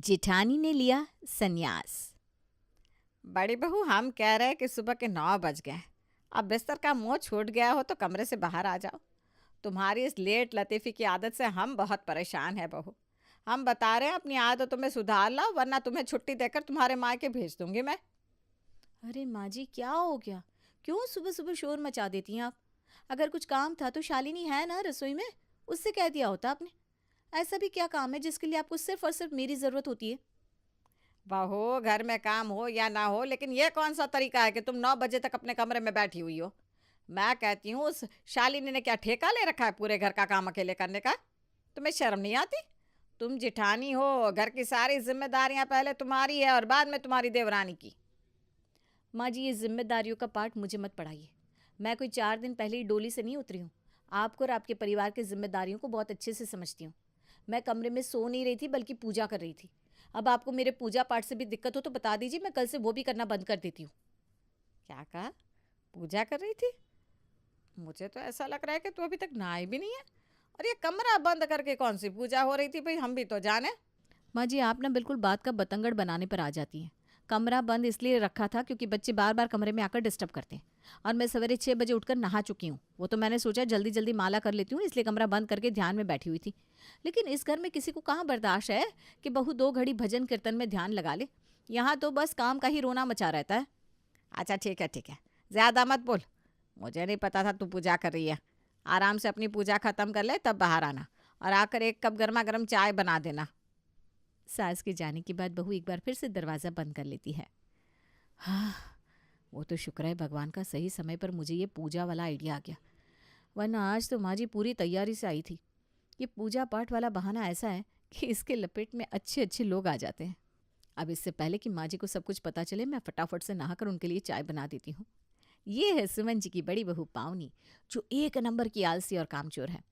जेठानी ने लिया संन्यास। बड़ी बहू, हम कह रहे हैं कि सुबह के 9 बज गए। अब बिस्तर का मुंह छूट गया हो तो कमरे से बाहर आ जाओ। तुम्हारी इस लेट लतीफ़ी की आदत से हम बहुत परेशान हैं बहू। हम बता रहे हैं अपनी आदतों में सुधार लाओ, वरना तुम्हें छुट्टी देकर तुम्हारे मायके भेज दूंगी मैं। अरे माँ जी, क्या हो गया? क्यों सुबह सुबह शोर मचा देती हैं आप? अगर कुछ काम था तो शालिनी है ना रसोई में, उससे कह दिया होता आपने। ऐसा भी क्या काम है जिसके लिए आपको सिर्फ और सिर्फ मेरी ज़रूरत होती है? बहू, घर में काम हो या ना हो, लेकिन ये कौन सा तरीका है कि तुम 9 बजे तक अपने कमरे में बैठी हुई हो? मैं कहती हूँ, उस शालिनी ने क्या ठेका ले रखा है पूरे घर का काम अकेले करने का? तुम्हें शर्म नहीं आती? तुम जिठानी हो, घर की सारी जिम्मेदारियां पहले तुम्हारी है और बाद में तुम्हारी देवरानी की। माँ जी, ये जिम्मेदारियों का पाठ मुझे मत पढ़ाइए। मैं कोई 4 दिन पहले ही डोली से नहीं उतरी हूँ। आपको और आपके परिवार की जिम्मेदारियों को बहुत अच्छे से समझती हूँ। मैं कमरे में सो नहीं रही थी, बल्कि पूजा कर रही थी। अब आपको मेरे पूजा पाठ से भी दिक्कत हो तो बता दीजिए, मैं कल से वो भी करना बंद कर देती हूँ। क्या कहा? पूजा कर रही थी? मुझे तो ऐसा लग रहा है कि तू अभी तक नहाई भी नहीं है। और ये कमरा बंद करके कौन सी पूजा हो रही थी भाई, हम भी तो जाने। माँ जी, आप ना बिल्कुल बात का बतंगड़ बनाने पर आ जाती हैं। कमरा बंद इसलिए रखा था क्योंकि बच्चे बार बार कमरे में आकर डिस्टर्ब करते हैं। और मैं सवेरे 6 बजे उठकर नहा चुकी हूँ। वो तो मैंने सोचा जल्दी जल्दी माला कर लेती हूँ, इसलिए कमरा बंद करके ध्यान में बैठी हुई थी। लेकिन इस घर में किसी को कहाँ बर्दाश्त है कि बहू 2 घड़ी भजन कीर्तन में ध्यान लगा ले। यहाँ तो बस काम का ही रोना मचा रहता है। अच्छा ठीक है ठीक है, ज़्यादा मत बोल। मुझे नहीं पता था तू पूजा कर रही है। आराम से अपनी पूजा ख़त्म कर ले, तब बाहर आना और आकर एक कप गर्मा गर्म चाय बना देना। सास के जाने के बाद बहू एक बार फिर से दरवाज़ा बंद कर लेती है। हाँ, वो तो शुक्र है भगवान का, सही समय पर मुझे ये पूजा वाला आइडिया आ गया। वरना आज तो माँ जी पूरी तैयारी से आई थी। ये पूजा पाठ वाला बहाना ऐसा है कि इसके लपेट में अच्छे अच्छे लोग आ जाते हैं। अब इससे पहले कि माँ जी को सब कुछ पता चले, मैं फटाफट से नहाकर उनके लिए चाय बना देती हूँ। ये है सुमन जी की बड़ी बहू पावनी, जो एक नंबर की आलसी और कामचोर है।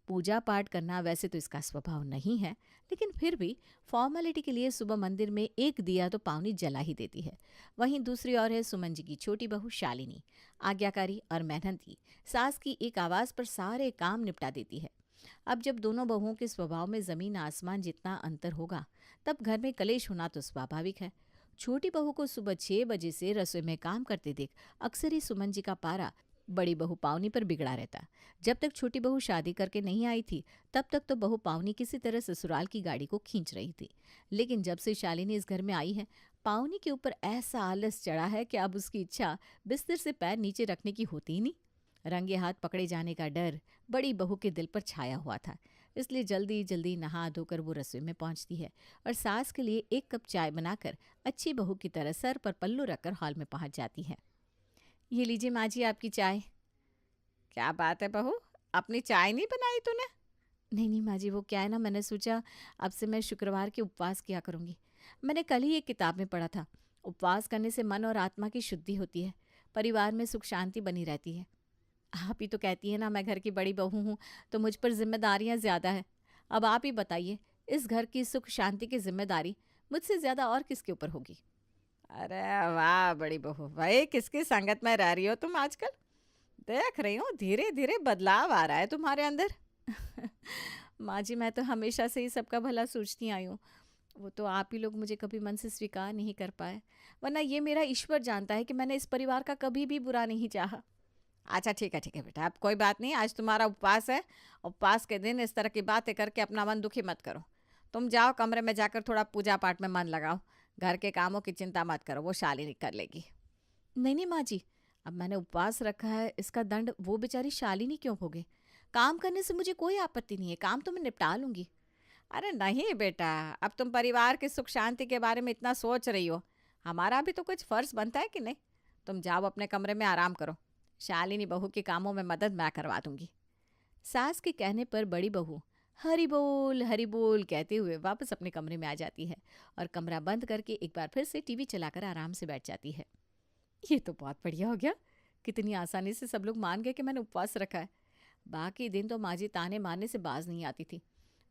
पूजा पाठ करना वैसे तो इसका स्वभाव नहीं है, लेकिन फिर भी फॉर्मेलिटी के लिए सुबह मंदिर में एक दिया तो पावनी जला ही देती है। वहीं दूसरी ओर है सुमन जी की छोटी बहू शालिनी, आज्ञाकारी और मेहनती। सास की एक आवाज़ पर सारे काम निपटा देती है। अब जब दोनों बहुओं के स्वभाव में ज़मीन आसमान जितना अंतर होगा, तब घर में कलेश होना तो स्वाभाविक है। छोटी बहू को सुबह 6 बजे से रसोई में काम करते देख अक्सर ही सुमन जी का पारा बड़ी बहू पावनी पर बिगड़ा रहता। जब तक छोटी बहू शादी करके नहीं आई थी, तब तक तो बहू पावनी किसी तरह ससुराल की गाड़ी को खींच रही थी। लेकिन जब से शालिनी इस घर में आई है, पावनी के ऊपर ऐसा आलस चढ़ा है कि अब उसकी इच्छा बिस्तर से पैर नीचे रखने की होती ही नहीं। रंगे हाथ पकड़े जाने का डर बड़ी बहू के दिल पर छाया हुआ था, इसलिए जल्दी जल्दी नहा धोकर वो रसोई में पहुंचती है और सास के लिए एक कप चाय बनाकर अच्छी बहू की तरह सर पर पल्लू रखकर हॉल में पहुंच जाती है। ये लीजिए माँ जी आपकी चाय। क्या बात है बहू, अपनी चाय नहीं बनाई तूने? नहीं नहीं माँ जी, वो क्या है ना, मैंने सोचा अब से मैं शुक्रवार के उपवास किया करूँगी। मैंने कल ही एक किताब में पढ़ा था, उपवास करने से मन और आत्मा की शुद्धि होती है, परिवार में सुख शांति बनी रहती है। आप ही तो कहती है ना मैं घर की बड़ी बहू हूँ, तो मुझ पर जिम्मेदारियाँ ज़्यादा है। अब आप ही बताइए, इस घर की सुख शांति की जिम्मेदारी मुझसे ज़्यादा और किसके ऊपर होगी? अरे वाह बड़ी बहू, भाई किसकी संगत में रह रही हो तुम आजकल? देख रही हूँ धीरे धीरे बदलाव आ रहा है तुम्हारे अंदर। माँ जी, मैं तो हमेशा से ही सबका भला सोचती आई हूँ। वो तो आप ही लोग मुझे कभी मन से स्वीकार नहीं कर पाए, वरना ये मेरा ईश्वर जानता है कि मैंने इस परिवार का कभी भी बुरा नहीं चाहा। अच्छा ठीक है बेटा, अब कोई बात नहीं, आज तुम्हारा उपवास है। उपवास के दिन इस तरह की बातें करके अपना मन दुखी मत करो। तुम जाओ कमरे में जाकर थोड़ा पूजा पाठ में मन लगाओ। घर के कामों की चिंता मत करो, वो शालिनी कर लेगी। नहीं नहीं माँ जी, अब मैंने उपवास रखा है, इसका दंड वो बेचारी शालिनी क्यों भोगे? काम करने से मुझे कोई आपत्ति नहीं है, काम तो मैं निपटा लूंगी। अरे नहीं बेटा, अब तुम परिवार की सुख शांति के बारे में इतना सोच रही हो, हमारा भी तो कुछ फर्ज बनता है कि नहीं? तुम जाओ अपने कमरे में आराम करो। शालिनी बहू के कामों में मदद मैं करवा दूंगी। सास के कहने पर बड़ी बहू हरी बोल कहते हुए वापस अपने कमरे में आ जाती है और कमरा बंद करके एक बार फिर से टीवी चलाकर आराम से बैठ जाती है। ये तो बहुत बढ़िया हो गया, कितनी आसानी से सब लोग मान गए कि मैंने उपवास रखा है। बाकी दिन तो माँ जी ताने मारने से बाज नहीं आती थी।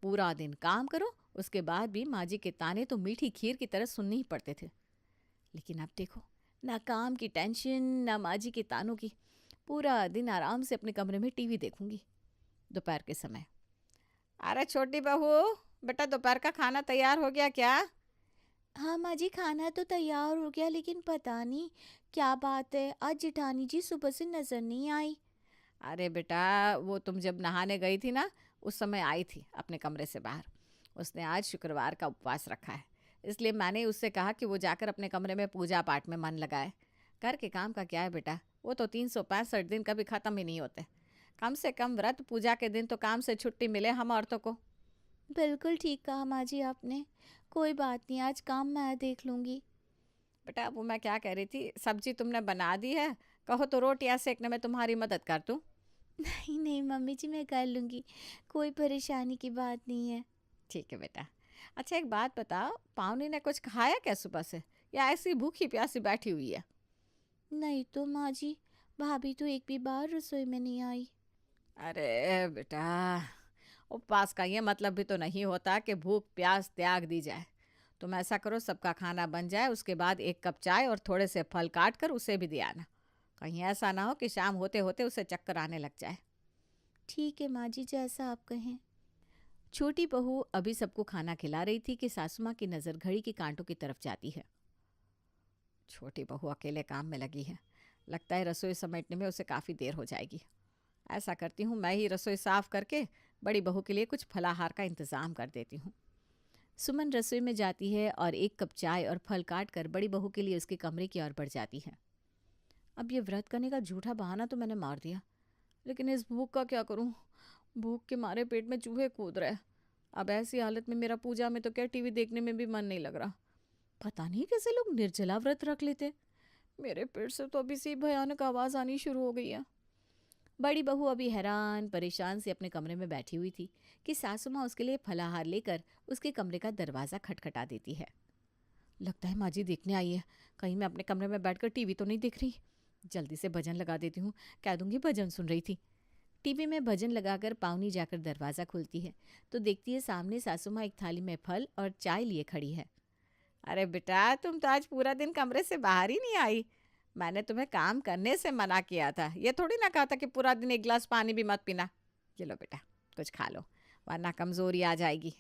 पूरा दिन काम करो, उसके बाद भी माँ जी के ताने तो मीठी खीर की तरह सुनने ही पड़ते थे। लेकिन अब देखो, ना काम की टेंशन ना माँ जी के तानों की। पूरा दिन आराम से अपने कमरे में टीवी देखूंगी। दोपहर के समय अरे छोटी बहू, बेटा दोपहर का खाना तैयार हो गया क्या? हाँ माँ जी, खाना तो तैयार हो गया, लेकिन पता नहीं क्या बात है, आज जेठानी जी सुबह से नजर नहीं आई। अरे बेटा, वो तुम जब नहाने गई थी ना, उस समय आई थी अपने कमरे से बाहर। उसने आज शुक्रवार का उपवास रखा है, इसलिए मैंने उससे कहा कि वो जाकर अपने कमरे में पूजा पाठ में मन लगाए। घर के काम का क्या है बेटा, वो तो 365 दिन कभी ख़त्म ही नहीं होते। कम से कम व्रत पूजा के दिन तो काम से छुट्टी मिले हम औरतों को। बिल्कुल ठीक कहा माँ जी आपने। कोई बात नहीं, आज काम मैं देख लूँगी। बेटा, वो मैं क्या कह रही थी, सब्जी तुमने बना दी है? कहो तो रोटियां सेकने में तुम्हारी मदद कर दूं। नहीं नहीं मम्मी जी, मैं कर लूँगी, कोई परेशानी की बात नहीं है। ठीक है बेटा। अच्छा, एक बात बताओ, पावनी ने कुछ खाया क्या सुबह से, या ऐसी भूखी प्यासी बैठी हुई है? नहीं तो माँ जी, भाभी तो एक भी बार रसोई में नहीं आई। अरे बेटा, उपवास का ये मतलब भी तो नहीं होता कि भूख प्यास त्याग दी जाए। तुम ऐसा करो, सबका खाना बन जाए, उसके बाद एक कप चाय और थोड़े से फल काट कर उसे भी दिया ना। कहीं ऐसा ना हो कि शाम होते होते उसे चक्कर आने लग जाए। ठीक है माँ जी, जैसा आप कहें। छोटी बहू अभी सबको खाना खिला रही थी कि सासू माँ की नज़र घड़ी के कांटों की तरफ जाती है। छोटी बहू अकेले काम में लगी है, लगता है रसोई समेटने में उसे काफ़ी देर हो जाएगी। ऐसा करती हूँ, मैं ही रसोई साफ करके बड़ी बहू के लिए कुछ फलाहार का इंतज़ाम कर देती हूँ। सुमन रसोई में जाती है और एक कप चाय और फल काट कर बड़ी बहू के लिए उसके कमरे की ओर बढ़ जाती है। अब ये व्रत करने का झूठा बहाना तो मैंने मार दिया, लेकिन इस भूख का क्या करूं? भूख के मारे पेट में चूहे कूद रहे। अब ऐसी हालत में मेरा पूजा में तो क्या, टीवी देखने में भी मन नहीं लग रहा। पता नहीं कैसे लोग निर्जला व्रत रख लेते। मेरे पेट से तो अभी से भयानक आवाज़ आनी शुरू हो गई है। बड़ी बहू अभी हैरान परेशान से अपने कमरे में बैठी हुई थी कि सासू माँ उसके लिए फलाहार लेकर उसके कमरे का दरवाज़ा खटखटा देती है। लगता है माँ जी देखने आई है। कहीं मैं अपने कमरे में बैठकर टीवी तो नहीं देख रही। जल्दी से भजन लगा देती हूँ, कह दूंगी भजन सुन रही थी। टीवी में भजन लगाकर पावनी जाकर दरवाज़ा खोलती है तो देखती है सामने सासू माँ एक थाली में फल और चाय लिए खड़ी है। अरे बेटा, तुम तो आज पूरा दिन कमरे से बाहर ही नहीं आई। मैंने तुम्हें काम करने से मना किया था, ये थोड़ी ना कहा था कि पूरा दिन एक गिलास पानी भी मत पीना। ये लो बेटा, कुछ खा लो, वरना कमज़ोरी आ जाएगी।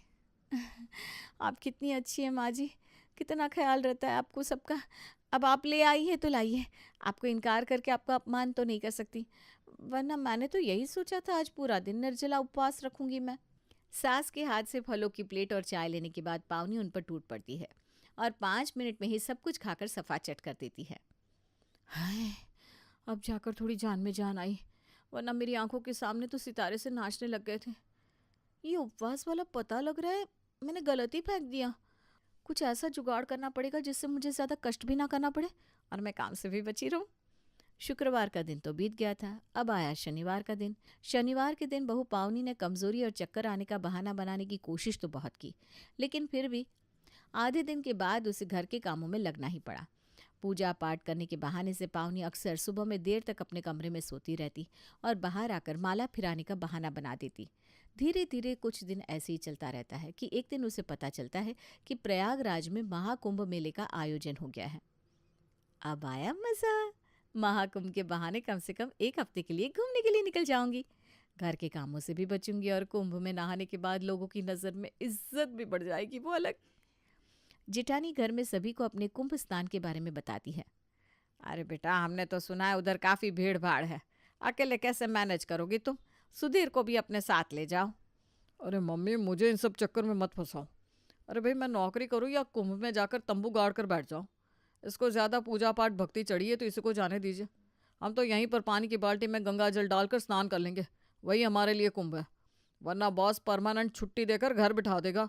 आप कितनी अच्छी हैं माँ जी, कितना ख्याल रहता है आपको सबका। अब आप ले आई है तो लाइए, आपको इनकार करके आपका अपमान तो नहीं कर सकती, वरना मैंने तो यही सोचा था आज पूरा दिन निर्जला उपवास रखूंगी मैं। सास के हाथ से फलों की प्लेट और चाय लेने के बाद पावनी उन पर टूट पड़ती है और 5 मिनट में ही सब कुछ खाकर सफा चट कर देती है। हाय, अब जाकर थोड़ी जान में जान आई, वरना मेरी आंखों के सामने तो सितारे से नाचने लग गए थे। ये उपवास वाला पता लग रहा है मैंने गलत ही फेंक दिया। कुछ ऐसा जुगाड़ करना पड़ेगा जिससे मुझे ज़्यादा कष्ट भी ना करना पड़े और मैं काम से भी बची रहूं। शुक्रवार का दिन तो बीत गया था, अब आया शनिवार का दिन। शनिवार के दिन बहू पावनी ने कमज़ोरी और चक्कर आने का बहाना बनाने की कोशिश तो बहुत की, लेकिन फिर भी आधे दिन के बाद उसे घर के कामों में लगना ही पड़ा। पूजा पाठ करने के बहाने से पावनी अक्सर सुबह में देर तक अपने कमरे में सोती रहती और बाहर आकर माला फिराने का बहाना बना देती। धीरे धीरे कुछ दिन ऐसे ही चलता रहता है कि एक दिन उसे पता चलता है कि प्रयागराज में महाकुंभ मेले का आयोजन हो गया है। अब आया मज़ा। महाकुंभ के बहाने कम से कम एक हफ्ते के लिए घूमने के लिए निकल जाऊंगी। घर के कामों से भी बचूंगी और कुंभ में नहाने के बाद लोगों की नज़र में इज्जत भी बढ़ जाएगी, वो अलग। जेठानी घर में सभी को अपने कुंभ स्नान के बारे में बताती है। अरे बेटा, हमने तो सुना है उधर काफ़ी भीड़ भाड़ है, अकेले कैसे मैनेज करोगी तुम? सुधीर को भी अपने साथ ले जाओ। अरे मम्मी, मुझे इन सब चक्कर में मत फंसाओ। अरे भाई, मैं नौकरी करूँ या कुंभ में जाकर तंबू गाड़ कर बैठ जाऊँ? इसको ज़्यादा पूजा पाठ भक्ति चढ़ी है तो इसी को जाने दीजिए। हम तो यहीं पर पानी की बाल्टी में गंगा जल डालकर स्नान कर लेंगे, वही हमारे लिए कुंभ है। वरना बॉस परमानेंट छुट्टी देकर घर बिठा देगा।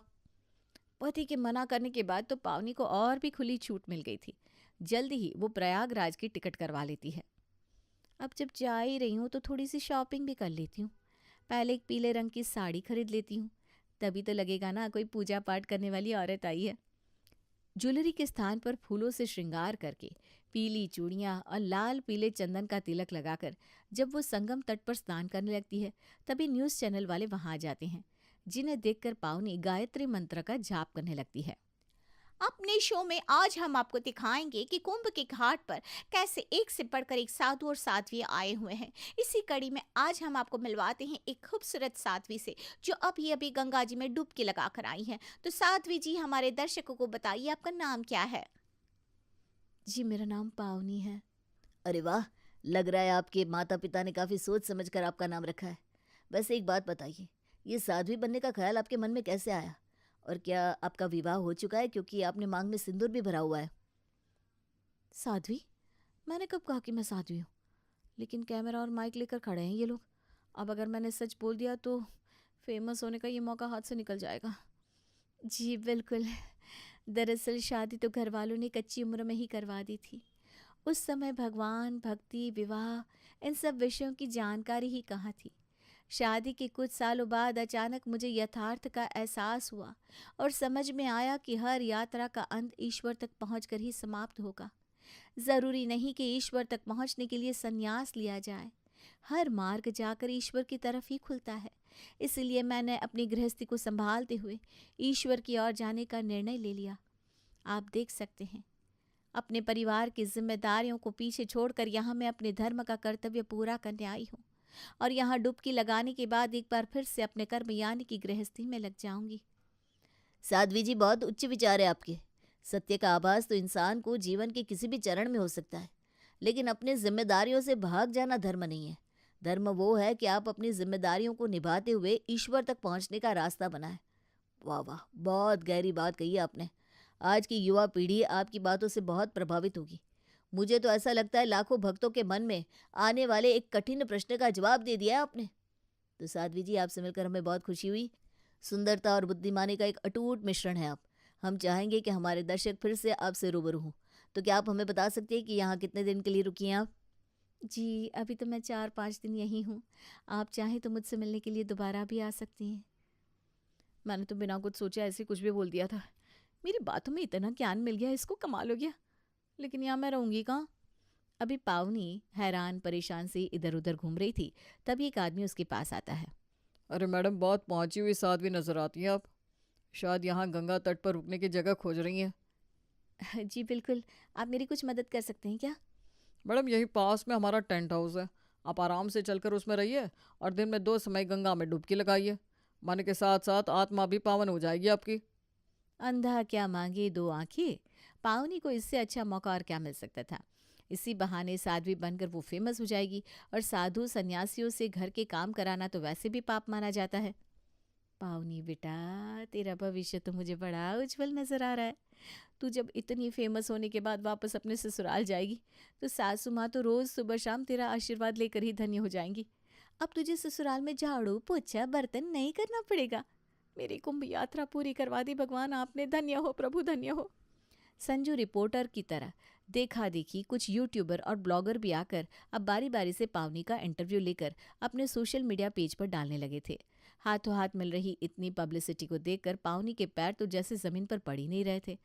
पति के मना करने के बाद तो पावनी को और भी खुली छूट मिल गई थी। जल्दी ही वो प्रयागराज की टिकट करवा लेती है। अब जब जा ही रही हूँ तो थोड़ी सी शॉपिंग भी कर लेती हूँ। पहले एक पीले रंग की साड़ी खरीद लेती हूँ, तभी तो लगेगा ना कोई पूजा पाठ करने वाली औरत आई है। ज्वेलरी के स्थान पर फूलों से श्रृंगार करके पीली चूड़ियाँ और लाल पीले चंदन का तिलक लगाकर जब वो संगम तट पर स्नान करने लगती है, तभी न्यूज़ चैनल वाले वहाँ आ जाते हैं, जिन्हें देखकर पावनी गायत्री मंत्र का जाप करने लगती है। अपने शो में आज हम आपको दिखाएंगे कि कुंभ के घाट पर कैसे एक से बढ़कर एक साधु और साध्वी आए हुए हैं। इसी कड़ी में आज हम आपको मिलवाते हैं एक खूबसूरत साध्वी से जो अभी गंगा जी में डुबकी लगाकर आई हैं। तो साध्वी जी, हमारे दर्शकों को बताइए आपका नाम क्या है? जी, मेरा नाम पावनी है। अरे वाह! लग रहा है आपके माता-पिता ने काफ़ी सोच समझ कर आपका नाम रखा है। वैसे एक बात बताइए, ये साध्वी बनने का ख़्याल आपके मन में कैसे आया? और क्या आपका विवाह हो चुका है क्योंकि आपने माँग में सिंदूर भी भरा हुआ है? साध्वी? मैंने कब कहा कि मैं साध्वी हूँ? लेकिन कैमरा और माइक लेकर खड़े हैं ये लोग। अब अगर मैंने सच बोल दिया तो फेमस होने का ये मौका हाथ से निकल जाएगा। जी बिल्कुल। दरअसल शादी तो घर वालों ने कच्ची उम्र में ही करवा दी थी। उस समय भगवान, भक्ति, विवाह इन सब विषयों की जानकारी ही कहाँ थी। शादी के कुछ सालों बाद अचानक मुझे यथार्थ का एहसास हुआ और समझ में आया कि हर यात्रा का अंत ईश्वर तक पहुंचकर ही समाप्त होगा। ज़रूरी नहीं कि ईश्वर तक पहुंचने के लिए संन्यास लिया जाए। हर मार्ग जाकर ईश्वर की तरफ ही खुलता है। इसलिए मैंने अपनी गृहस्थी को संभालते हुए ईश्वर की ओर जाने का निर्णय ले लिया। आप देख सकते हैं, अपने परिवार की जिम्मेदारियों को पीछे छोड़कर यहाँ मैं अपने धर्म का कर्तव्य पूरा करने आई हूँ और यहाँ डुबकी लगाने के बाद एक बार फिर से अपने कर्म यानी कि गृहस्थी में लग जाऊंगी। साध्वी जी, बहुत उच्च विचार है आपके। सत्य का आभास तो इंसान को जीवन के किसी भी चरण में हो सकता है, लेकिन अपनी जिम्मेदारियों से भाग जाना धर्म नहीं है। धर्म वो है कि आप अपनी जिम्मेदारियों को निभाते हुए ईश्वर तक पहुंचने का रास्ता बनाएं। वाह वाह, बहुत गहरी बात कही है आपने। आज की युवा पीढ़ी आपकी बातों से बहुत प्रभावित होगी। मुझे तो ऐसा लगता है लाखों भक्तों के मन में आने वाले एक कठिन प्रश्न का जवाब दे दिया है आपने। तो साध्वी जी, आपसे मिलकर हमें बहुत खुशी हुई। सुंदरता और बुद्धिमानी का एक अटूट मिश्रण है आप। हम चाहेंगे कि हमारे दर्शक फिर से आपसे रूबरू हों। तो क्या आप हमें बता सकते हैं कि यहाँ कितने दिन के लिए रुकी हैं आप? जी, अभी तो मैं 4-5 दिन यहीं हूँ। आप चाहें तो मुझसे मिलने के लिए दोबारा भी आ सकती हैं। मैंने तो बिना कुछ सोचे ऐसे कुछ भी बोल दिया था। मेरी बातों में इतना ज्ञान मिल गया, इसको कमाल हो गया। लेकिन यहाँ मैं रहूँगी कहाँ? अभी पावनी हैरान परेशान से इधर उधर घूम रही थी, तभी एक आदमी उसके पास आता है। अरे मैडम, बहुत पहुंची हुई साध्वी नजर आती हैं आप। शायद यहाँ गंगा तट पर रुकने की जगह खोज रही हैं। जी बिल्कुल, आप मेरी कुछ मदद कर सकते हैं क्या? मैडम, यही पास में हमारा टेंट हाउस है। आप आराम से चलकर उसमें रहिए और दिन में 2 समय गंगा में डुबकी लगाइए। मन के साथ साथ आत्मा भी पावन हो जाएगी आपकी। अंधा क्या मांगे दो आंखें। पावनी को इससे अच्छा मौका और क्या मिल सकता था। इसी बहाने साध्वी बनकर वो फेमस हो जाएगी और साधु सन्यासियों से घर के काम कराना तो वैसे भी पाप माना जाता है। पावनी बेटा, तेरा भविष्य तो मुझे बड़ा उज्जवल नजर आ रहा है। तू जब इतनी फेमस होने के बाद वापस अपने ससुराल जाएगी तो सासू माँ तो रोज सुबह शाम तेरा आशीर्वाद लेकर ही धन्य हो जाएंगी। अब तुझे ससुराल में झाड़ू पोछा बर्तन नहीं करना पड़ेगा। मेरी कुंभ यात्रा पूरी करवा दी भगवान आपने, धन्य हो प्रभु, धन्य हो। संजू रिपोर्टर की तरह देखा देखी कुछ यूट्यूबर और ब्लॉगर भी आकर अब बारी बारी से पावनी का इंटरव्यू लेकर अपने सोशल मीडिया पेज पर डालने लगे थे। हाथों हाथ मिल रही इतनी पब्लिसिटी को देखकर पावनी के पैर तो जैसे जमीन पर पड़ ही नहीं रहे थे।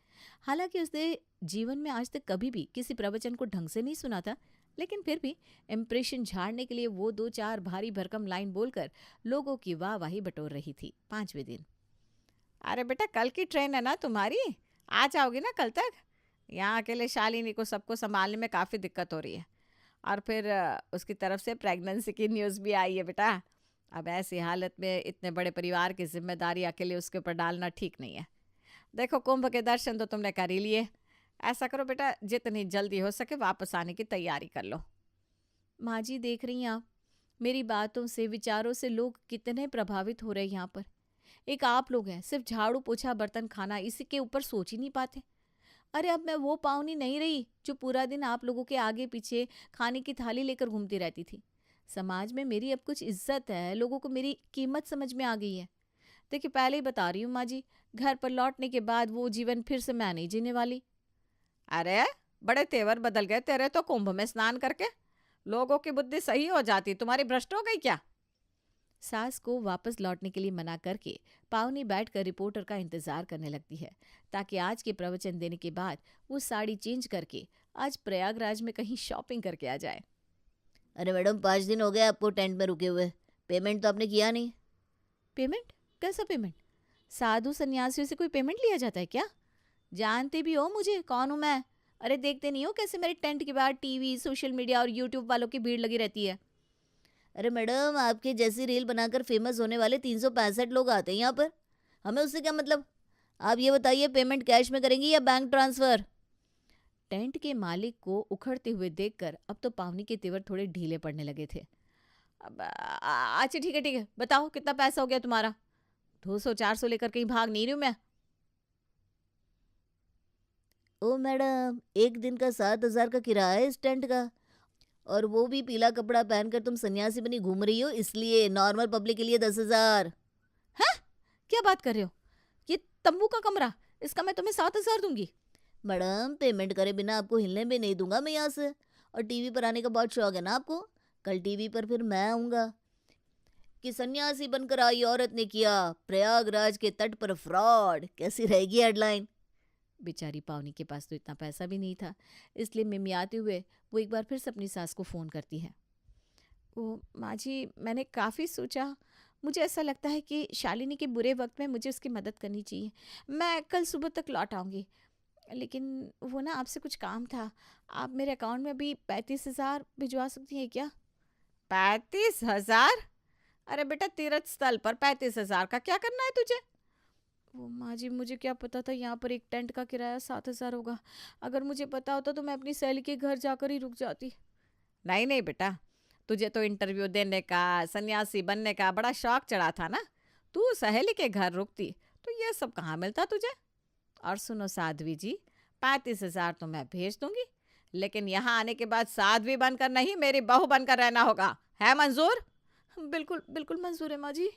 हालांकि उसने जीवन में आज तक कभी भी किसी प्रवचन को ढंग से नहीं सुना था, लेकिन फिर भी इम्प्रेशन झाड़ने के लिए वो 2-4 भारी भरकम लाइन बोलकर लोगों की वाहवाही बटोर रही थी। 5वें दिन। अरे बेटा, कल की ट्रेन है ना तुम्हारी, आ जाओगी ना कल तक? यहाँ अकेले शालिनी को सबको संभालने में काफ़ी दिक्कत हो रही है। और फिर उसकी तरफ से प्रेगनेंसी की न्यूज़ भी आई है बेटा। अब ऐसी हालत में इतने बड़े परिवार की जिम्मेदारी अकेले उसके ऊपर डालना ठीक नहीं है। देखो, कुंभ के दर्शन तो तुमने कर ही लिए। ऐसा करो बेटा, जितनी जल्दी हो सके वापस आने की तैयारी कर लो। माँ जी, देख रही हैं आप, मेरी बातों से विचारों से लोग कितने प्रभावित हो रहे हैं यहाँ पर। एक आप लोग हैं, सिर्फ झाड़ू पोछा बर्तन खाना, इसी के ऊपर सोच ही नहीं पाते। अरे अब मैं वो पावनी नहीं रही जो पूरा दिन आप लोगों के आगे पीछे खाने की थाली लेकर घूमती रहती थी। समाज में मेरी अब कुछ इज्जत है, लोगों को मेरी कीमत समझ में आ गई है। देखिए, पहले ही बता रही हूँ माँ जी, घर पर लौटने के बाद वो जीवन फिर से मैं नहीं जीने वाली। अरे, बड़े तेवर बदल गए तेरे तो कुंभ में स्नान करके। लोगों की बुद्धि सही हो जाती, तुम्हारी भ्रष्ट हो गई क्या? सास को वापस लौटने के लिए मना करके पावनी बैठकर रिपोर्टर का इंतजार करने लगती है, ताकि आज के प्रवचन देने के बाद वो साड़ी चेंज करके आज प्रयागराज में कहीं शॉपिंग करके आ जाए। अरे मैडम, 5 दिन हो गए आपको टेंट में रुके हुए। पेमेंट तो आपने किया नहीं। पेमेंट? कैसा पेमेंट? साधु सन्यासियों से कोई पेमेंट लिया जाता है क्या? जानते भी हो मुझे कौन हूँ मैं? अरे देखते नहीं हो कैसे मेरे टेंट के बाहर टीवी, सोशल मीडिया और यूट्यूब वालों की भीड़ लगी रहती है। अरे मैडम, आपके जैसी रील बनाकर फेमस होने वाले 365 लोग आते हैं यहाँ पर। हमें उससे क्या मतलब? आप ये बताइए, पेमेंट कैश में करेंगी या बैंक ट्रांसफर? टेंट के मालिक को उखड़ते हुए देखकर अब तो पावनी के तेवर थोड़े ढीले पड़ने लगे थे। अच्छा ठीक है, बताओ कितना पैसा हो गया तुम्हारा? 200-400 लेकर कहीं भाग नहीं रही हूँ मैं। ओ मैडम, एक दिन का 7,000 का किराया है इस टेंट का, और वो भी पीला कपड़ा पहनकर तुम सन्यासी बनी घूम रही हो, इसलिए नॉर्मल पब्लिक के लिए 10,000। क्या बात कर रहे हो? ये तंबू का कमरा, इसका मैं तुम्हें 7,000 दूंगी। मैडम, पेमेंट करे बिना आपको हिलने भी नहीं दूंगा मैं यहाँ से। और टीवी पर आने का बहुत शौक है ना आपको? कल टीवी पर फिर मैं आऊंगा कि सन्यासी बनकर आई औरत ने किया प्रयागराज के तट पर फ्रॉड। कैसी रहेगी हेडलाइन? बेचारी पावनी के पास तो इतना पैसा भी नहीं था, इसलिए मिमियाते हुए वो एक बार फिर से अपनी सास को फ़ोन करती है। ओ माँ जी, मैंने काफ़ी सोचा, मुझे ऐसा लगता है कि शालिनी के बुरे वक्त में मुझे उसकी मदद करनी चाहिए। मैं कल सुबह तक लौट आऊँगी, लेकिन वो ना आपसे कुछ काम था। आप मेरे अकाउंट में अभी 35,000 भिजवा सकती हैं क्या? 35,000? अरे बेटा, तीर्थ स्थल पर 35,000 का क्या करना है तुझे? वो माँ जी, मुझे क्या पता था यहाँ पर एक टेंट का किराया 7,000 होगा। अगर मुझे पता होता तो मैं अपनी सहेली के घर जाकर ही रुक जाती। नहीं नहीं बेटा, तुझे तो इंटरव्यू देने का, सन्यासी बनने का बड़ा शौक चढ़ा था ना। तू सहेली के घर रुकती तो ये सब कहाँ मिलता तुझे। और सुनो साध्वी जी, 35,000 तो मैं भेज दूंगी, लेकिन यहाँ आने के बाद साध्वी बनकर नहीं, मेरी बहू बनकर रहना होगा। है मंजूर? बिल्कुल बिल्कुल मंजूर है माँ जी।